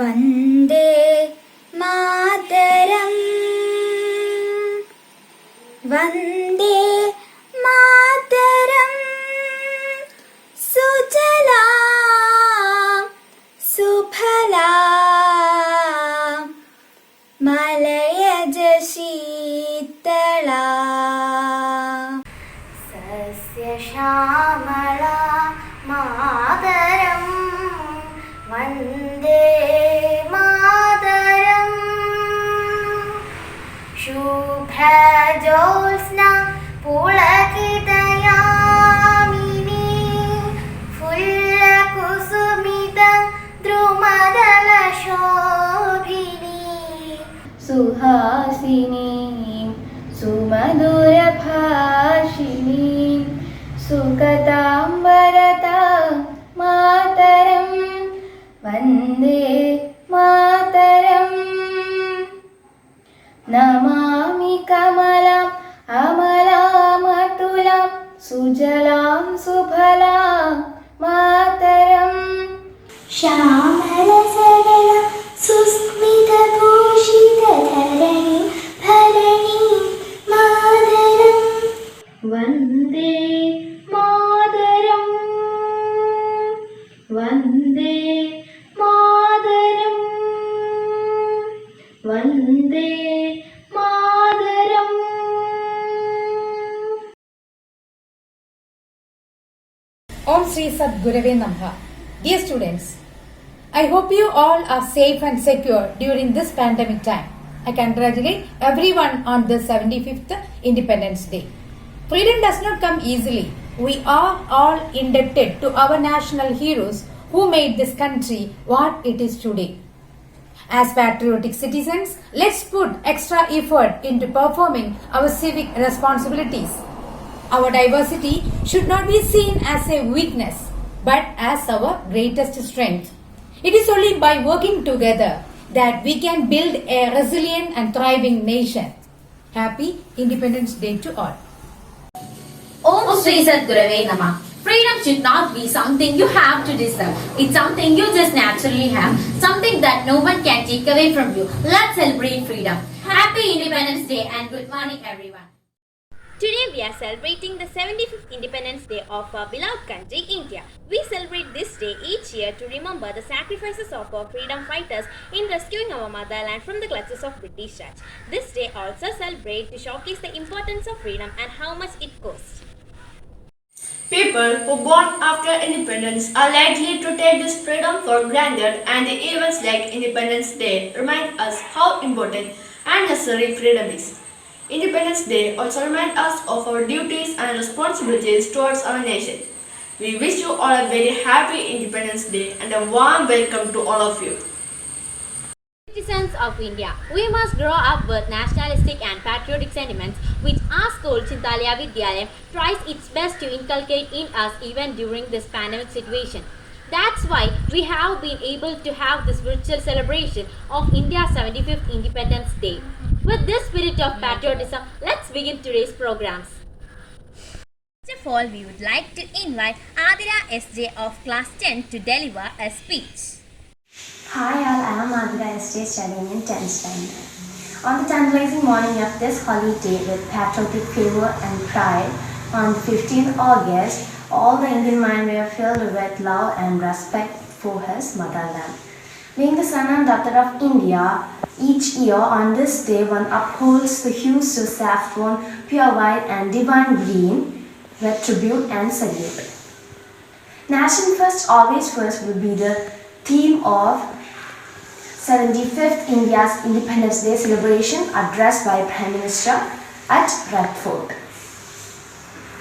Vande Mataram Vande Mataram സുജലാം സുഫലാം മലയജ ശീതളാം സസ്യശ്യാമള Mataram Vande Mataram ശുഭ്രജോത്സ്ന പുളകിതയാമിനി ഫുല്ലകുസുമിത ദ്രുമദളശോഭിനി Suhasini സുമധുരഭാഷിണി സുഗതാംബരത Mataram Vande Mataram Namami കമലാം അമലാമതുലാം സുജലാം സുഫലാം Mataram ശ്യാമളസരള സുസ്മിതഭൂഷിതധരണി Bharani Mataram Vande Mataram Vande Mataram Vande Mataram. Om Sri Sadgurave Namaha. Dear students, I hope you all are safe and secure during this pandemic time. I congratulate everyone on the 75th Independence Day. Freedom does not come easily. We are all indebted to our national heroes who made this country what it is today. As patriotic citizens, let's put extra effort into performing our civic responsibilities. Our diversity should not be seen as a weakness, but as our greatest strength. It is only by working together that we can build a resilient and thriving nation. Happy Independence Day to all. Om Sri Sadgurave Namaha. Freedom should not be something you have to deserve. It's something you just naturally have, something that no one can take away from you. Let's celebrate freedom. Happy Independence Day and good morning everyone. Today we are celebrating the 75th Independence Day of our beloved country, India. We celebrate this day each year to remember the sacrifices of our freedom fighters in rescuing our motherland from the clutches of British Raj. This day also celebrates to showcase the importance of freedom and how much it costs. People who born after independence are likely to take this freedom for granted, and the events like Independence Day remind us how important and necessary freedom is. Independence Day also reminds us of our duties and responsibilities towards our nation. We wish you all a very happy Independence Day and a warm welcome to all of you. Citizens of India, we must grow up with nationalistic and patriotic sentiments which our school Chintaliya Vidyalayam tries its best to inculcate in us even during this pandemic situation. That's why we have been able to have this virtual celebration of India's 75th Independence Day. With this spirit of patriotism, let's begin today's programs. First of all, we would like to invite Adira SJ of class 10 to deliver a speech. Hi all, I am Adira SJ studying in 10th standard. On the tantalizing morning of this holiday with patriotic fervor and pride, on the 15th August, all the Indian mind were filled with love and respect for his motherland. Being the son and daughter of India, each year on this day one upholds the hues of saffron, pure white and divine green with tribute and salute. Nation first, always first will be the theme of 75th India's Independence Day celebration addressed by Prime Minister at Red Fort.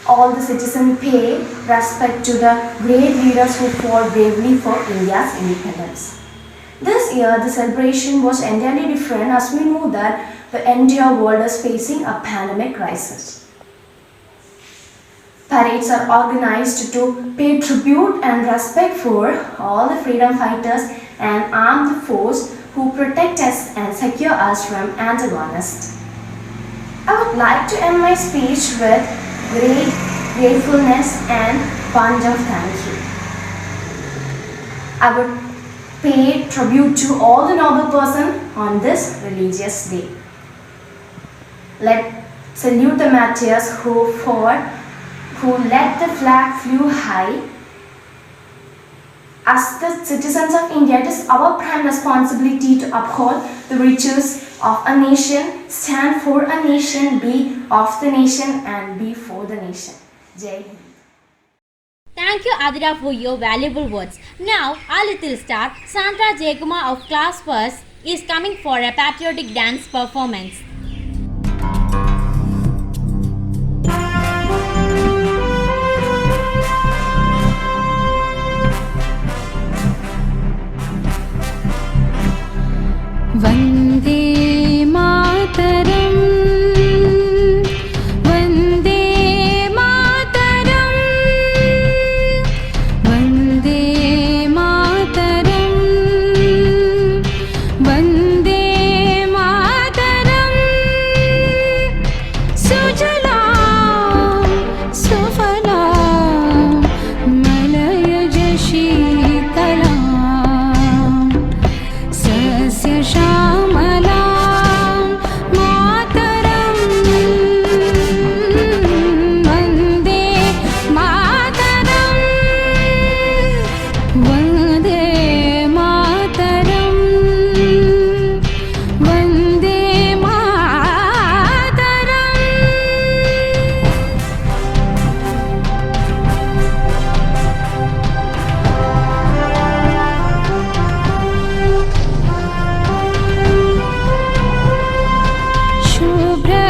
All the citizens pay respect to the great leaders who fought bravely for India's independence. This year, the celebration was entirely different as we know that the entire world is facing a pandemic crisis. Parades are organized to pay tribute and respect for all the freedom fighters and armed force who protect us and secure us from antagonists. I would like to end my speech with great gratefulness and bunch of thank you. I would pay tribute to all the noble person on this religious day. Let's salute the martyrs who fought, who let the flag flew high. As the citizens of India, it is our prime responsibility to uphold the virtues of a nation, stand for a nation, be of the nation and be for the nation. Jai Hind. Thank you, Adira, for your valuable words. Now, our little star, Sandra Jayakuma of Class 1st, is coming for a patriotic dance performance. Vande Mataram, Vande Mataram, Vande Mataram, Vande Mataram. Sujalam, Sufalam, Malayaj Sheetalam, Sasya Shamalam, Mataram, Vande Mataram, Vande Mataram, Vande Mataram.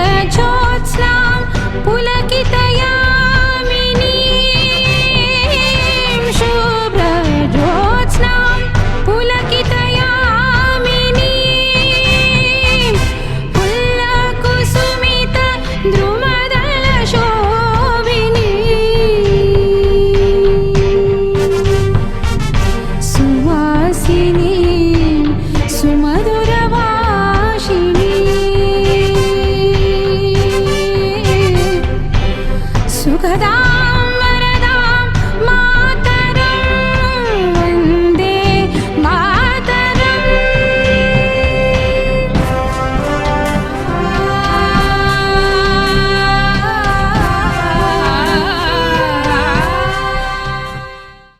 Shubhrajyotsnam pulakitayaminim, Shubhrajyotsnam pulakitayaminim, Pullakusumita drumadala shobhinim, Suvasinim Sumaduravashinim, Sukadam Varadam Mataram, Vande Mataram.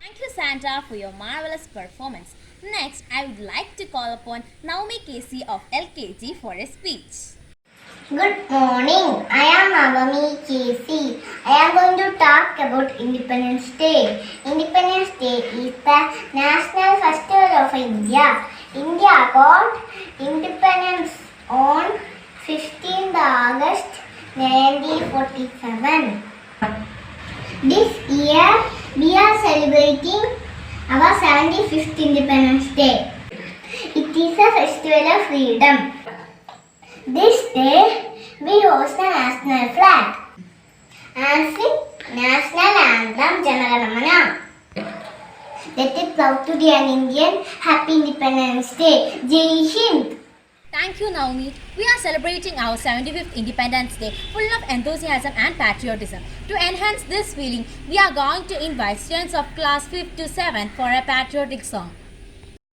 Thank you, Sandra, for your marvelous performance. Next, I would like to call upon Naomi Casey of LKG for a speech. Good morning. I am Navami Casey. I am going to talk about Independence Day. Independence Day is the national festival of India. India got independence on 15th August 1947. This year we are celebrating our 75th Independence Day. It is a festival of freedom. This day we host the national flag and sing national anthem Jana Gana Mana. Let it proud to be an Indian. Happy Independence Day. Jai Hind. Thank you, Naomi. We are celebrating our 75th Independence Day full of enthusiasm and patriotism. To enhance this feeling, we are going to invite students of class 5th to 7th for a patriotic song.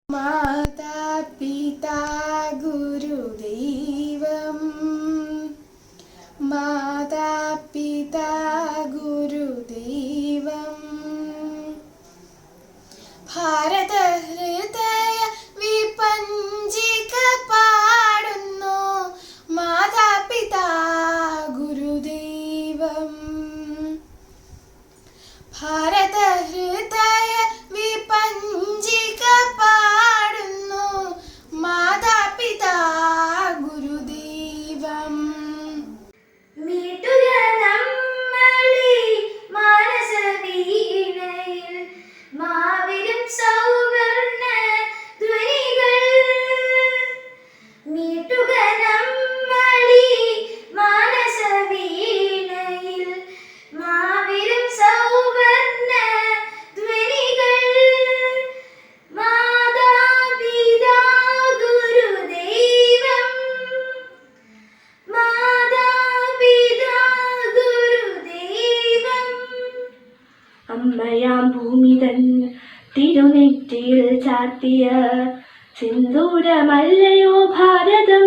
Mata Pita Guru Devam, Mata Pita Guru Devam, Bharata Hridaya Vipanjika Padunno, Mata Pita Guru Devam, Bharata Hridaya Vipanjika Padunno, Mata Pita Guru Devam. മീട്ടുക നമ്മളീ മാനസവീണയിൽ മാവിലും സൗഗം ചാർത്തിയ സിന്ദൂരമല്ലയോ ഭാരതം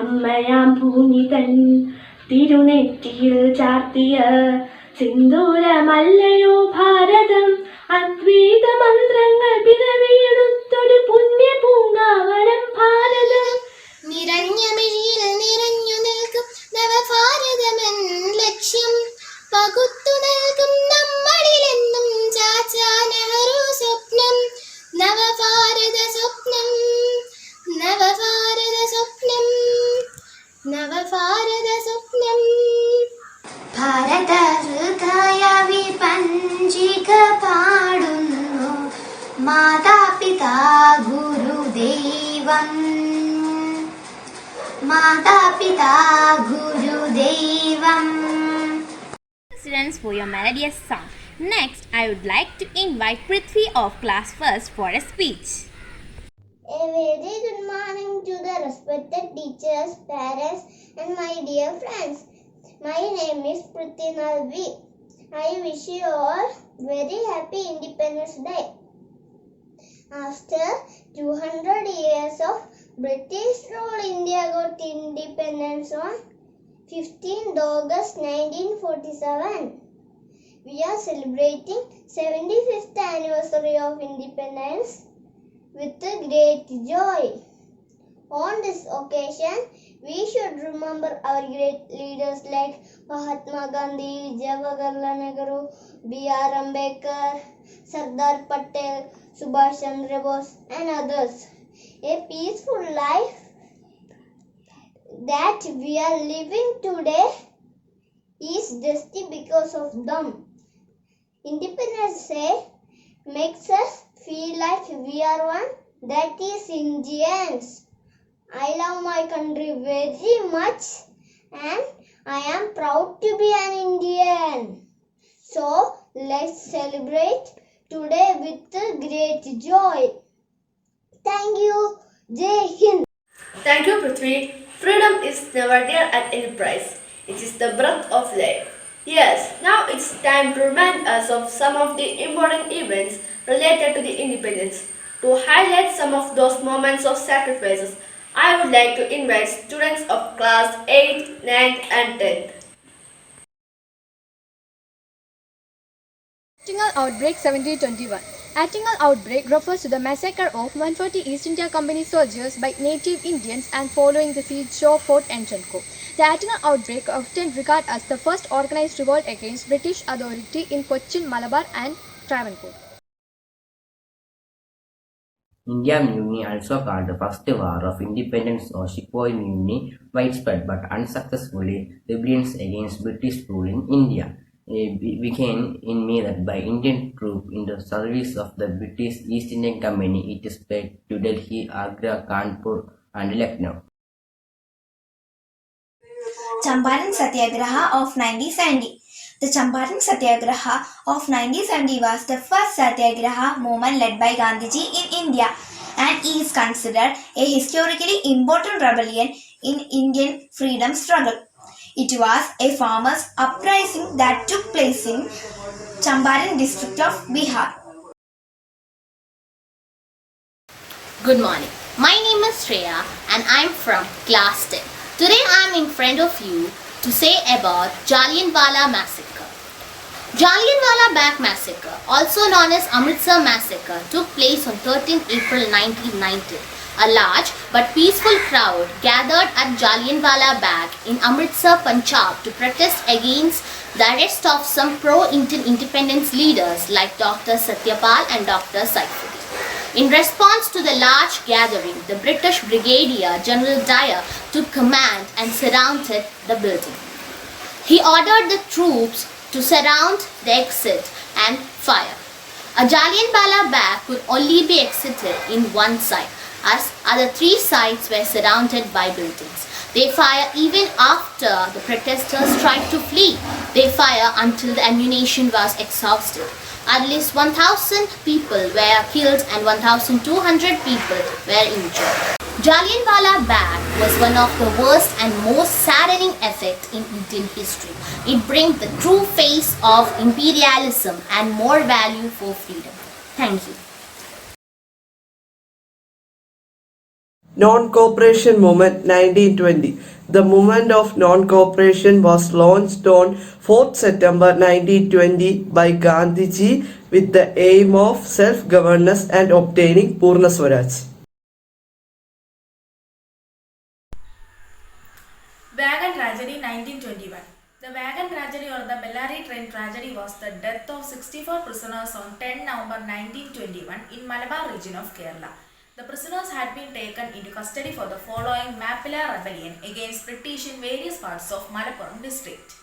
അമ്മയാം ഭൂമി തൻ തിരുനെറ്റിയിൽ ചാർത്തിയ സിന്ദൂരമല്ലയോ ഭാരതം അദ്വൈത മന്ത്രങ്ങൾ പിറവിയെടുത്തൊരു പുണ്യ പൂങ്കാവനം ഭാരതം നിറഞ്ഞ മിഴിയിൽ നിറഞ്ഞു നിൽക്കും നവഭാരതമെൻ ലക്ഷ്യം പകുത്തു നൽകും നമ്മളിലെന്നും ചാച്ചാ നെഹ്റു സ്വപ്നം നവഭാരത സ്വപ്നം നവഭാരത സ്വപ്നം നവഭാരത സ്വപ്നം ഭാരത ഹൃദയ വിപഞ്ചിക പാടുന്നു മാതാപിതാ ഗുരുദൈവം മാതാപിതാ ഗുരുദൈവം. Students, for your melodious song. Next, I would like to invite Prithvi of class first for a speech. A very good morning to the respected teachers, parents and my dear friends. My name is Prithvi Nalvi. I wish you all very happy Independence Day. After 200 years of British rule, India got independence on 15th August 1947. We are celebrating 75th anniversary of independence with great joy. On this occasion, we should remember our great leaders like Mahatma Gandhi, Jawaharlal Nehru, B.R. Ambedkar, Sardar Patel, Subhash Chandra Bose and others. A peaceful life that we are living today is just because of them. Independence Day makes us feel like we are one, that is Indians. I love my country very much and I am proud to be an Indian. So let's celebrate today with great joy. Thank you. Jai Hind. Thank you, Prithvi. Freedom is never dear at any price. It is the breath of life. Yes, now it's time to remind us of some of the important events related to the independence. To highlight some of those moments of sacrifices, I would like to invite students of class 8th, 9th and 10th. Attingal Outbreak 1721. Attingal Outbreak refers to the massacre of 140 East India Company soldiers by native Indians and following the siege of Fort Antrenco. The Attingal Outbreak often regarded as the first organized revolt against British authority in Cochin, Malabar and Travancore. Indian Mutiny, also called the First War of Independence or Sepoy Mutiny, widespread but unsuccessfully rebellions against British rule in India. Began in May that by Indian troops in the service of the British East Indian Company. It spread to Delhi, Agra, Kanpur and Lucknow. Champaran Satyagraha of 1970. The Champaran Satyagraha of 1970 was the first Satyagraha movement led by Gandhiji in India and is considered a historically important rebellion in Indian freedom struggle. It was a farmers' uprising that took place in Champaran district of Bihar. Good morning. My name is Shreya and I'm from class 10. Today I'm in front of you to say about Jallianwala Massacre. Jallianwala Bagh Massacre, also known as Amritsar Massacre, took place on 13 April 1990. A large but peaceful crowd gathered at Jallianwala Bagh in Amritsar, Punjab to protest against the arrest of some pro-Indian independence leaders like Dr. Satyapal and Dr. Saifuddin. In response to the large gathering, the British Brigadier General Dyer took command and surrounded the building. He ordered the troops to surround the exit and fire. A Jallianwala Bagh could only be exited in one side, as other three sides were surrounded by buildings. They fire even after the protesters tried to flee. They fire until the ammunition was exhausted. At least 1,000 people were killed and 1,200 people were injured. Jallianwala Bagh was one of the worst and most saddening effects in Indian history. It brings the true face of imperialism and more value for freedom. Thank you. Non-Cooperation Movement 1920. The movement of non-cooperation was launched on 4th September 1920 by Gandhiji with the aim of self-governance and obtaining Purna Swaraj. Wagon Tragedy 1921. The wagon tragedy or the Bellary train tragedy was the death of 64 prisoners on 10 November 1921 in Malabar region of Kerala. The prisoners had been taken into custody for the following Mappila rebellion against British in various parts of Malappuram district.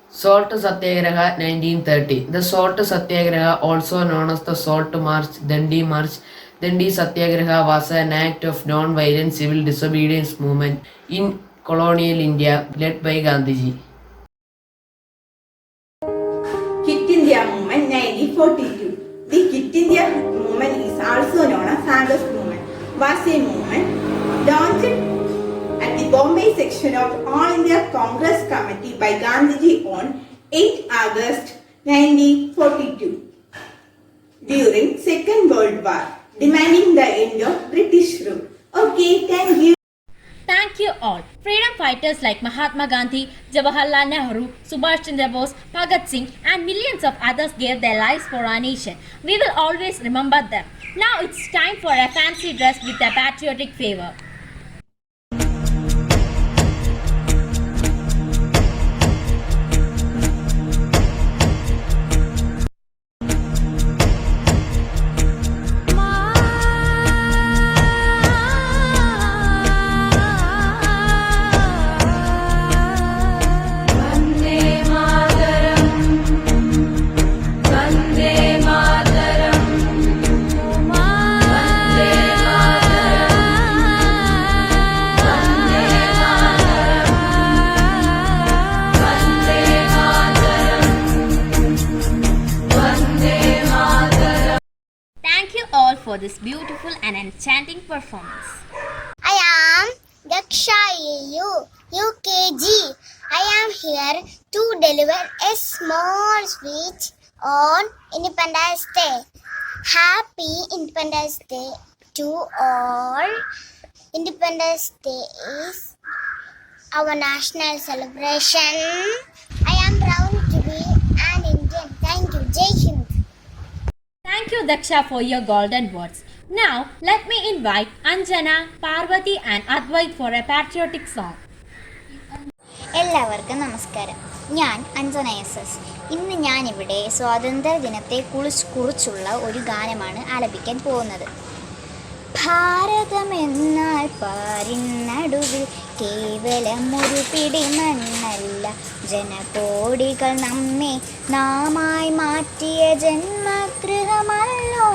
Salt Satyagraha 1930. The Salt Satyagraha, also known as the Salt March, Dandi Satyagraha, was an act of non-violent civil disobedience movement in colonial India led by Gandhiji. Quit India Movement 1942. The Quit India movement is also known as Sanders movement. Was a movement launched at the Bombay section of All India Congress Committee by Gandhiji on 8 August 1942 during Second World War, demanding the end of British rule. Okay, thank you. Thank you all. Freedom fighters like Mahatma Gandhi, Jawaharlal Nehru, Subhash Chandra Bose, Bhagat Singh and millions of others gave their lives for our nation. We will always remember them. Now it's time for a fancy dress with a patriotic flavor. For this beautiful and enchanting performance. I am Daksha AU, UKG. I am here to deliver a small speech on Independence Day. Happy Independence Day to all. Independence Day is our national celebration. I am proud to be an Indian. Thank you. Jai Hind. Thank you, Daksha, for your golden words. Now, let me invite Anjana, Parvati and Advait for a patriotic song. എല്ലാവർക്കും നമസ്കാരം. ഞാൻ Anjana SS. ഇന്ന് ഞാനിവിടെ സ്വാതന്ത്ര്യദിനത്തെ കുറിച്ചുള്ള ഒരു ഗാനമാണ് ആലപിക്കാൻ പോകുന്നത്. ഭാരതമെന്നാൽ പാരിനടുവിൽ കേവലം ഒരു പിടി മണ്ണല്ല, ജനകോടികൾ നമ്മെ നാമായി മാറ്റിയ ജന്മഗൃഹമല്ലോ.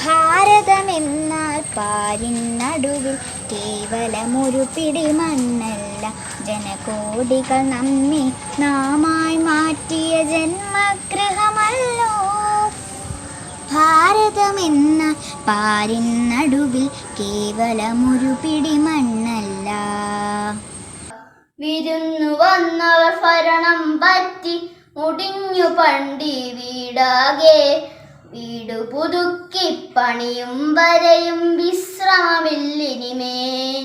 ഭാരതമെന്നാൽ പാരിനടുവിൽ കേവലം ഒരു പിടി മണ്ണല്ല, ജനകോടികൾ നമ്മെ നാമായി മാറ്റിയ ജന്മഗൃഹമല്ലോ. ഭാരതമെന്ന പാരിനടുവിൽ കേവലമൊരു പിടി മണ്ണല്ല. വിരുന്നു വന്നവർ ഭരണം പറ്റി മുടിഞ്ഞു പണ്ടി വീടാകെ, വീടു പുതുക്കി പണിയും വരെയും വിശ്രമമില്ലിനിമേൽ.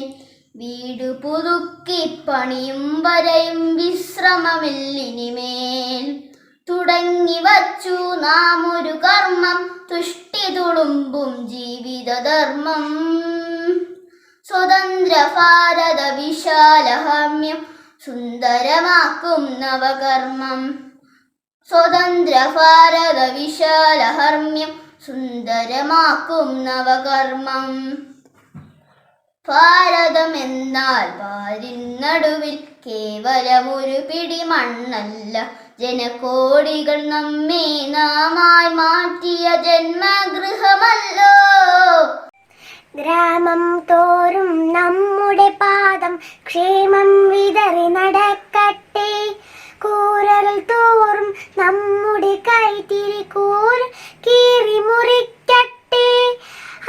വീടു പുതുക്കി പണിയും വരെയും വിശ്രമമില്ലിനിമേൽ. തുടങ്ങി വച്ചു നാം ഒരു കർമ്മം, തുഷ്ടി തുളുമ്പും ജീവിതധർമ്മം. സ്വതന്ത്ര ഭാരത വിശാലഹമ്യം സുന്ദരമാക്കും നവകർമ്മം. സ്വതന്ത്ര ഭാരത വിശാലഹർമ്മ്യം സുന്ദരമാക്കും നവകർമ്മം. ഭാരതമെന്നാൽ പാരിനടുവിൽ കേവലമൊരു പിടി മണ്ണല്ല, ജനകോടികൾ നമ്മെ നാമായി മാറ്റിയ ജന്മഗൃഹമല്ലോ. ഗ്രാമം തോറും നമ്മുടെ പാദം ക്ഷേമം വിതറി നടക്കട്ടെ. കൂരകൾ തോറും നമ്മുടെ കൈത്തിരി കീറി മുറിക്കട്ടെ.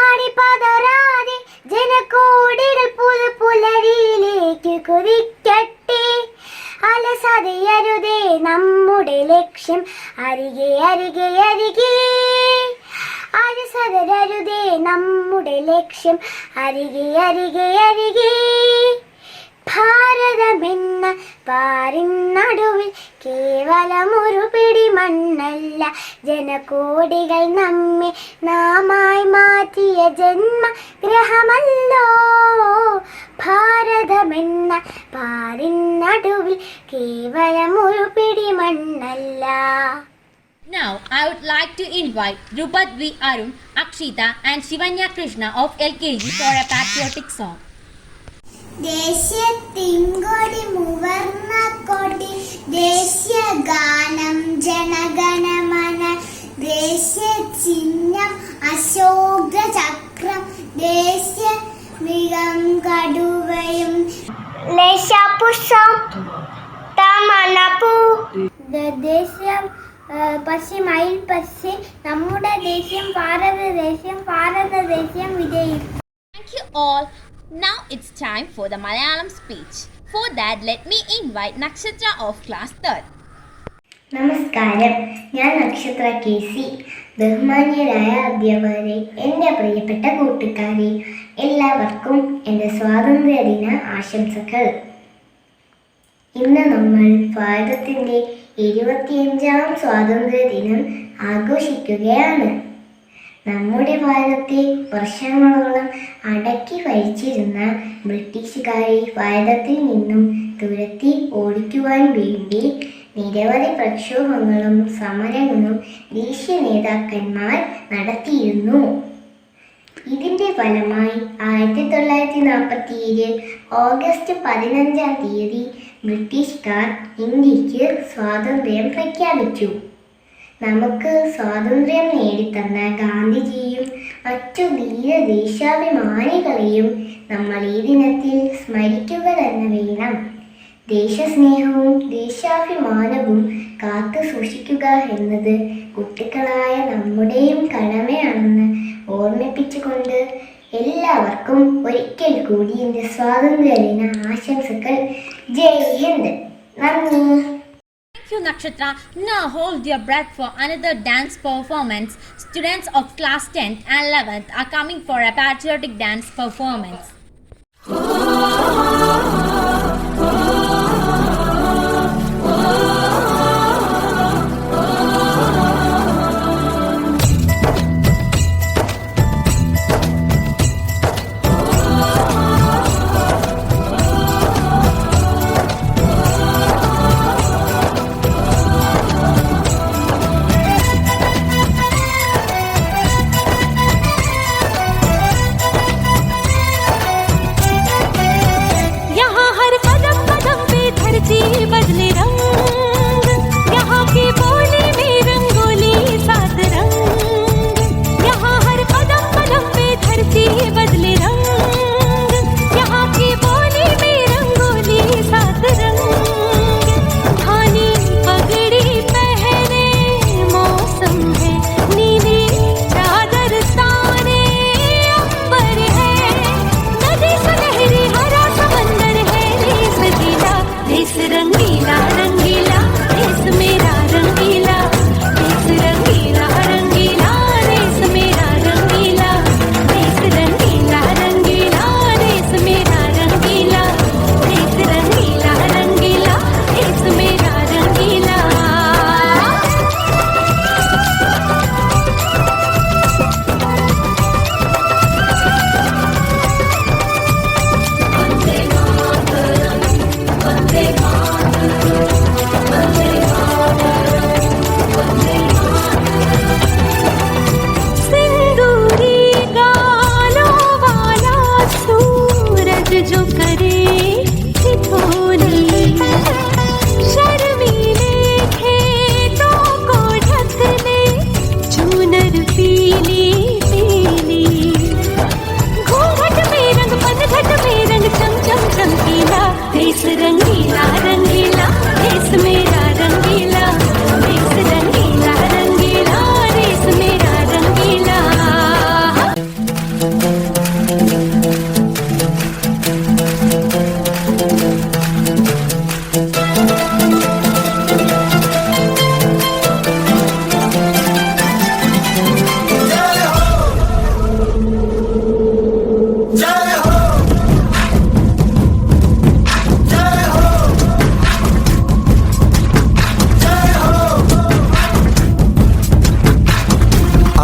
അടിപതരാതെ ജനകോടികൾ പുലരിയിലേക്ക് കുതിക്കട്ടെ. അലസതയരുതേ നമ്മുടെ ലക്ഷ്യം അരികെ അരികെ അരികെ. അരസതരരുതേ നമ്മുടെ ലക്ഷ്യം അരികെ അരികെ അരികെ ഭാരതമെന്ന പാരിൻ നടുവിൽ കേവലമൊരു പിടി മണ്ണല്ല, ജനകോടികൾ നമ്മെ നാമായി മാറ്റിയ ജന്മഗ്രഹമല്ലോ. ഭാരതമെന്ന പാരിൻ നടുവിൽ കേവലമൊരു പിടി മണ്ണല്ല. Now, I would like to invite Drupat V. Arun, Akshita and Shivanya Krishna of LKG for a patriotic song. ദേശത്തിൻകൊടി മുവർന്ന കൊടി, ദേശീയ ഗാനം ജനഗണമന, ദേശീയ ചിഹ്നം അശോക ചക്രം, ദേശീയ മൃഗം കടുവയും, ദേശപുഷ്പം തമനപ്പൂ, ദേശീയ പക്ഷി മയിൽ പക്ഷി, നമ്മുടെ ദേശീയം ഭാരതദേശം, ഭാരതദേശം വിജയിക്കും. Thank you all. Now it's time for the Malayalam speech. For that, let me invite Nakshatra of class 3rd. നമസ്കാരം, ഞാൻ നക്ഷത്ര KC. ബഹുമാന്യരായ അധ്യാപകരെ, എൻ്റെ പ്രിയപ്പെട്ട കൂട്ടുകാരെ, എല്ലാവർക്കും എൻ്റെ സ്വാതന്ത്ര്യദിന ആശംസകൾ. ഇന്ന് നമ്മൾ ഭാരതത്തിൻ്റെ 75ാം സ്വാതന്ത്ര്യദിനം ആഘോഷിക്കുകയാണ്. നമ്മുടെ ഭാരതത്തെ വർഷങ്ങളോളം അടക്കി ഭരിച്ചിരുന്ന ബ്രിട്ടീഷുകാരെ ഭാരതത്തിൽ നിന്നും തുരത്തി ഓടിക്കുവാൻ വേണ്ടി നിരവധി പ്രക്ഷോഭങ്ങളും സമരങ്ങളും ദേശീയ നേതാക്കന്മാർ നടത്തിയിരുന്നു. ഇതിൻ്റെ ഫലമായി 1947 ഓഗസ്റ്റ് 15-ാം തീയതി ബ്രിട്ടീഷുകാർ ഇന്ത്യക്ക് സ്വാതന്ത്ര്യം പ്രഖ്യാപിച്ചു. നമുക്ക് സ്വാതന്ത്ര്യം നേടിത്തന്ന ഗാന്ധിജിയും മറ്റു ധീര ദേശാഭിമാനികളെയും നമ്മൾ ഈ ദിനത്തിൽ സ്മരിക്കുക തന്നെ വേണം. ദേശസ്നേഹവും ദേശാഭിമാനവും കാത്തു സൂക്ഷിക്കുക എന്നത് കുട്ടികളായ നമ്മുടെയും കടമയാണെന്ന് ഓർമ്മിപ്പിച്ചുകൊണ്ട് എല്ലാവർക്കും ഒരിക്കൽ കൂടി എൻ്റെ സ്വാതന്ത്ര്യദിന ആശംസകൾ. ജയ് ഹിന്ദ്. നന്ദി. Thank you, Nakshatra. Now hold your breath for another dance performance. Students of class 10th and 11th are coming for a patriotic dance performance.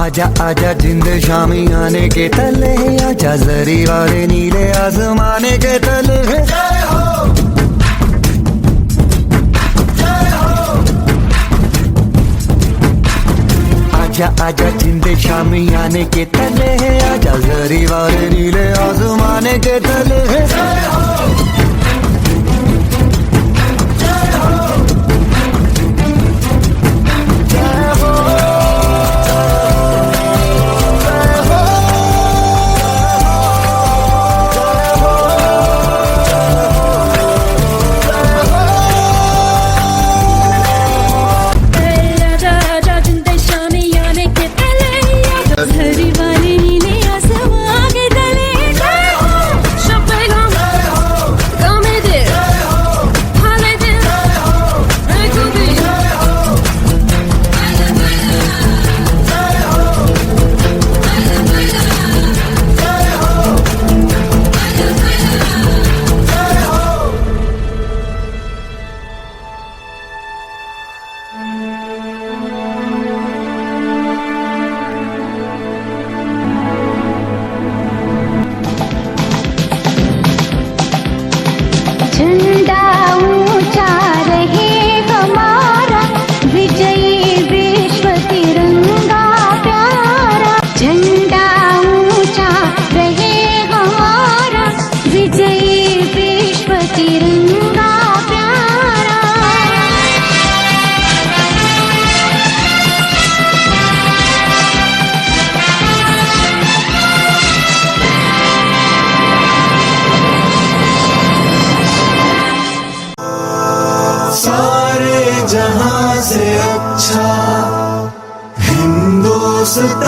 आजा आजा जिंद शामी आने के तले, आजा जरी वाले नीले आसमाने के तले। जय हो जय हो, आजा आजा जिंद शामी आने के तले, आजा जरी वाले नीले आसमाने के तले। जय हो जहां से अच्छा हिंदुस्तान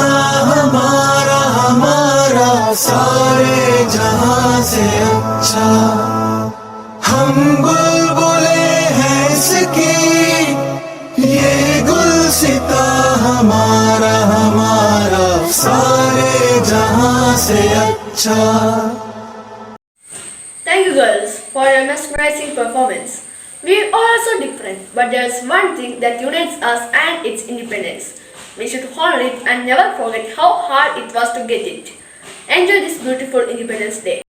हमारा हमारा, सारे जहां से अच्छा। हम बुलबुले हैं इसकी, ये गुलसिता हमारा हमारा, सारे जहां से अच्छा। Thank you girls for your mesmerizing performance. We are all so different, but there's one thing that unites us, and it's independence. We should honor it and never forget how hard it was to get it. Enjoy this beautiful Independence Day.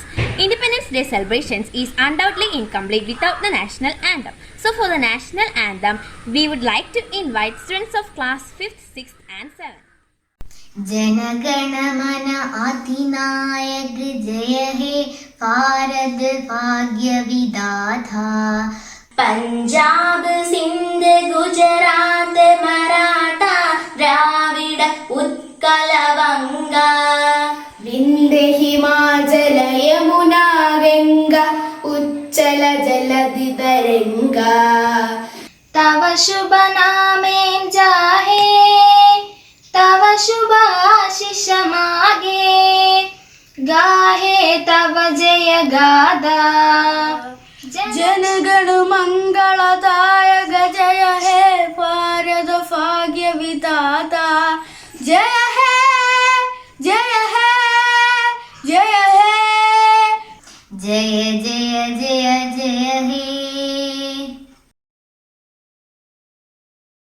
Independence Day celebrations is undoubtedly incomplete without the national anthem. So for the national anthem, we would like to invite students of class 5th, 6th and 7th. जनगण मन अधिनायक जय हे भारत भाग्य विधाता। पंजाब सिंध गुजरात मराठा द्राविड उत्कल वंगा, विंध्य हिमाचल यमुना गंगा उच्चल जलधि तरंगा। तव शुभ नामे जाहे, तव शुभ आशीष मागे, गाहे तव जय गादा। जनगण मंगलदायक जय हे भारत भाग्य विधाता। जय हे जय हे जय हे, जय जय जय